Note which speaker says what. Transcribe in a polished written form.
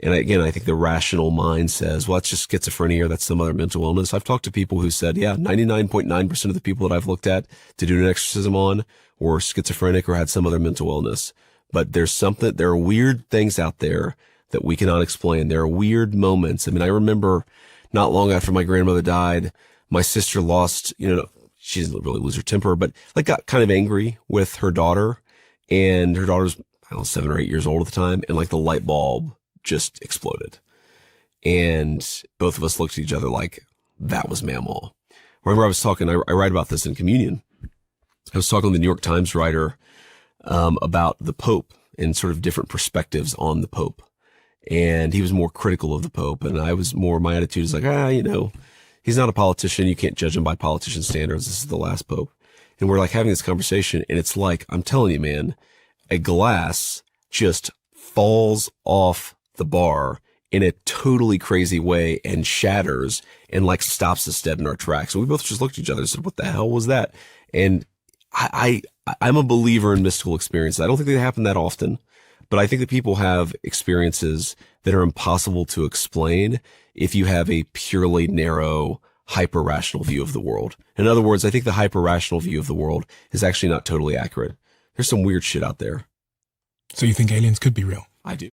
Speaker 1: And again, I think the rational mind says, well, that's just schizophrenia or that's some other mental illness. I've talked to people who said, yeah, 99.9% of the people that I've looked at to do an exorcism on were schizophrenic or had some other mental illness. But there are weird things out there that we cannot explain. There are weird moments. I mean, I remember not long after my grandmother died, my sister lost, she didn't really lose her temper, but like got kind of angry with her daughter, and her daughter's, I don't know, 7 or 8 years old at the time. And like the light bulb just exploded. And both of us looked at each other like that was Mamaw. Remember I was talking, I write about this in Communion. I was talking to the New York Times writer, about the Pope and sort of different perspectives on the Pope. And he was more critical of the Pope. And I was more, my attitude is like, he's not a politician. You can't judge him by politician standards. This is the last Pope. And we're like having this conversation, and it's like, I'm telling you, man, a glass just falls off the bar in a totally crazy way and shatters and like stops us dead in our tracks. And we both just looked at each other and said, what the hell was that? And I'm a believer in mystical experiences. I don't think they happen that often, but I think that people have experiences that are impossible to explain if you have a purely narrow, hyper-rational view of the world. In other words, I think the hyper-rational view of the world is actually not totally accurate. There's some weird shit out there.
Speaker 2: So you think aliens could be real?
Speaker 1: I do.